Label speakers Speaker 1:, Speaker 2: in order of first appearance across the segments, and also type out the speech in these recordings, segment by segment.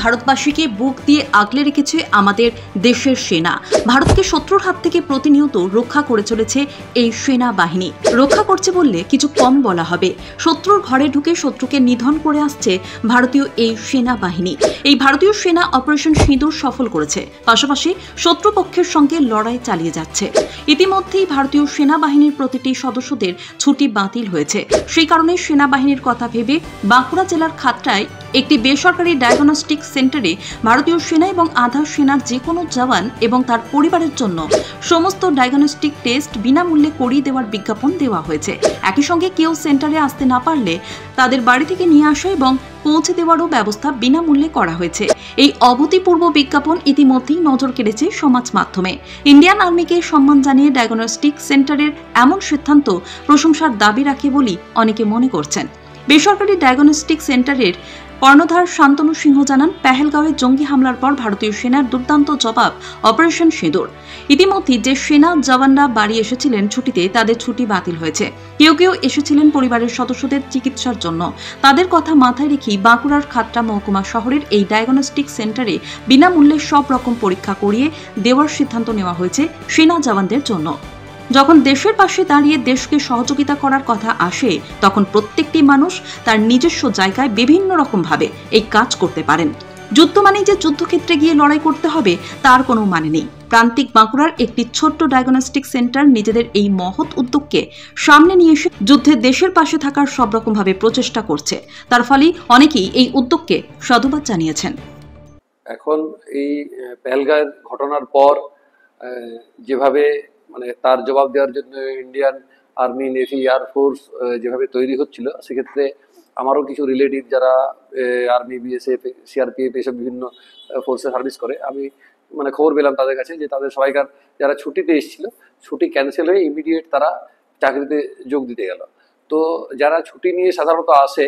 Speaker 1: ভারতবাসীকে বুক দিয়ে আগলে রেখেছে আমাদের দেশের সেনা। ভারতকে শত্রুর হাত থেকে প্রতিনিয়ত রক্ষা করে চলেছে এই সেনাবাহিনী। রক্ষা করছে বললে কিছু কম বলা হবে। শত্রুর ঘরে ঢুকে শত্রুকে নিধন করে আসছে ভারতীয় এই সেনাবাহিনী। এই ভারতীয় সেনা অপারেশন সিঁদুর সফল করেছে, পাশাপাশি শত্রুপক্ষের সঙ্গে লড়াই চালিয়ে যাচ্ছে। ইতিমধ্যেই ভারতীয় সেনাবাহিনীর প্রতিটি সদস্যদের ছুটি বাতিল হয়েছে। সেই কারণে সেনাবাহিনীর কথা ভেবে বাঁকুড়া জেলার খাতড়ায় একটি বেসরকারি ডায়াগনস্টিক সেন্টারে ভারতীয় সেনা এবং আধা সেনার যে কোনো জওয়ান এবং তার পরিবারের জন্য সমস্ত ডায়াগনস্টিক টেস্ট বিনামূল্যে করিয়ে দেওয়ার বিজ্ঞাপন দেওয়া হয়েছে। একই সঙ্গে কেউ সেন্টারে আসতে না পারলে তাদের বাড়ি থেকে নিয়ে আসা এবং পৌঁছে দেওয়ারও ব্যবস্থা বিনামূল্যে করা হয়েছে। এই অভূতপূর্ব বিজ্ঞাপন ইতিমধ্যেই নজর কেড়েছে সমাজ মাধ্যমে। ইন্ডিয়ান আর্মিকে সম্মান জানিয়ে ডায়াগনস্টিক সেন্টারের এমন সিদ্ধান্ত প্রশংসার দাবি রাখে বলেই অনেকে মনে করছেন। বেসরকারি ডায়াগনস্টিক সেন্টারের কর্ণধার শান্তনু সিংহ জানান, পেহেলগাঁওয়ে জঙ্গি হামলার পর ভারতীয় সেনার দুর্দান্ত জবাব অপারেশন সিঁদুর। ইতিমধ্যে যে সেনা জওয়ানরা বাড়ি এসেছিলেন ছুটিতে, তাদের ছুটি বাতিল হয়েছে। কেউ কেউ এসেছিলেন পরিবারের সদস্যদের চিকিৎসার জন্য। তাদের কথা মাথায় রেখেই বাঁকুড়ার খাতড়া মহকুমা শহরের এই ডায়াগনস্টিক সেন্টারে বিনামূল্যে সব রকম পরীক্ষা করিয়ে দেওয়ার সিদ্ধান্ত নেওয়া হয়েছে সেনা জওয়ানদের জন্য। যখন দেশের পাশে দাঁড়িয়ে দেশকে সহযোগিতা করার কথা আসে, তখন প্রত্যেকটি মানুষ তার নিজস্ব জায়গায় বিভিন্ন রকম ভাবে এই কাজ করতে পারেন। যুদ্ধ মানেই যে যুদ্ধক্ষেত্রে গিয়ে লড়াই করতে হবে তার কোনো মানে নেই। প্রান্তিক বাঁকুড়ার একটি ছোট্ট ডায়াগনস্টিক সেন্টার নিজেদের এই মহৎ উদ্যোগকে সামনে নিয়ে এসে যুদ্ধে দেশের পাশে থাকার সব রকম ভাবে প্রচেষ্টা করছে। তার ফলে অনেকেই এই উদ্যোগকে সাধুবাদ জানিয়েছেন।
Speaker 2: এখন এই পেহেলগাঁওয়ের ঘটনার পর যেভাবে তার জবাব দেওয়ার জন্য ইন্ডিয়ান আর্মি, নেভি, এয়ারফোর্স যেভাবে তৈরি হচ্ছিল, সেক্ষেত্রে আমারও কিছু রিলেটিভ যারা আর্মি, বিএসএফ, সিআরপিএফ এসব বিভিন্ন ফোর্সে সার্ভিস করে, আমি খবর পেলাম তাদের কাছে যে তাদের সবাইকার যারা ছুটিতে এসেছিল, ছুটি ক্যান্সেল হয়ে ইমিডিয়েট তারা চাকরিতে যোগ দিতে গেল। তো যারা ছুটি নিয়ে সাধারণত আসে,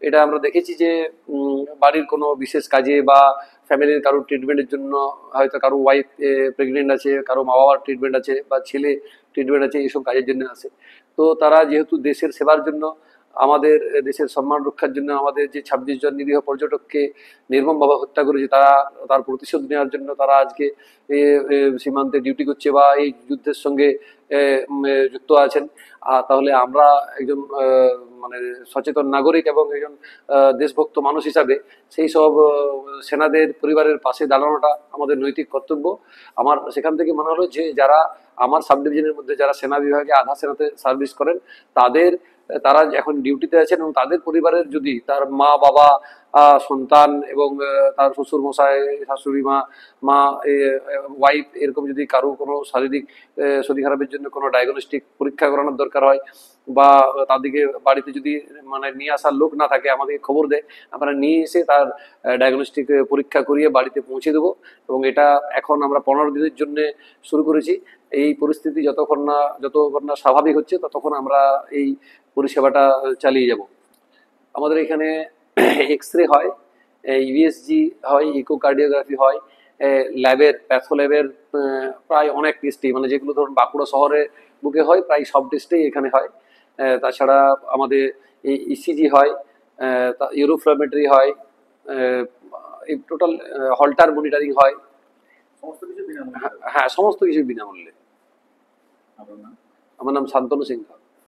Speaker 2: এটা আমরা দেখেছি যে বাড়ির কোনো বিশেষ কাজে বা ফ্যামিলির কারোর ট্রিটমেন্টের জন্য, হয়তো কারো ওয়াইফ প্রেগনেন্ট আছে, কারো মা বাবার ট্রিটমেন্ট আছে বা ছেলে ট্রিটমেন্ট আছে, এইসব কাজের জন্য আসে। তো তারা যেহেতু দেশের সেবার জন্য, আমাদের দেশের সম্মান রক্ষার জন্য আমাদের যে 26 জন নিরীহ পর্যটককে নির্মমভাবে হত্যা করেছে, তার প্রতিশোধ নেওয়ার জন্য তারা আজকে সীমান্তে ডিউটি করছে বা এই যুদ্ধের সঙ্গে যুক্ত আছেন। তাহলে আমরা একজন সচেতন নাগরিক এবং একজন দেশভক্ত মানুষ হিসাবে সেই সব সেনাদের পরিবারের পাশে দাঁড়ানোটা আমাদের নৈতিক কর্তব্য। আমার সেখান থেকে মনে হলো যে যারা আমার সাব ডিভিশনের মধ্যে যারা সেনা বিভাগে আধা সেনাতে সার্ভিস করেন, তারা এখন ডিউটিতে আছেন এবং তাদের পরিবারের যদি তার মা বাবা, সন্তান এবং তার শ্বশুর মশাই, শাশুড়ি মা, ওয়াইফ, এরকম যদি কারো কোনো শারীরিক শরীর খারাপের জন্য কোনো ডায়াগনস্টিক পরীক্ষা করানোর দরকার হয় বা তাদেরকে বাড়িতে যদি নিয়ে আসার লোক না থাকে, আমাদেরকে খবর দেয়, আমরা নিয়ে এসে তার ডায়াগনস্টিক পরীক্ষা করিয়ে বাড়িতে পৌঁছে দেবো। এবং এটা এখন আমরা 15 দিনের জন্য শুরু করেছি। এই পরিস্থিতি যতক্ষণ না স্বাভাবিক হচ্ছে, ততক্ষণ আমরা এই পরিষেবাটা চালিয়ে যাব। আমাদের এখানে এক্স-রে হয়, ইউএসজি হয়, ইকোকার্ডিওগ্রাফি হয়, ল্যাবের প্যাথো ল্যাবের প্রায় অনেক টেস্টই, যেগুলো ধরুন বাঁকুড়া শহরে বুকে হয়, প্রায় সব টেস্টেই এখানে হয়। তাছাড়া আমাদের ইসিজি হয়, ইউরোফ্লোমেট্রি হয়, এই টোটাল হল্টার মনিটরিং হয়। হ্যাঁ, সমস্ত কিছু বিনামূল্যে। আমার নাম শান্তনু সিংহ।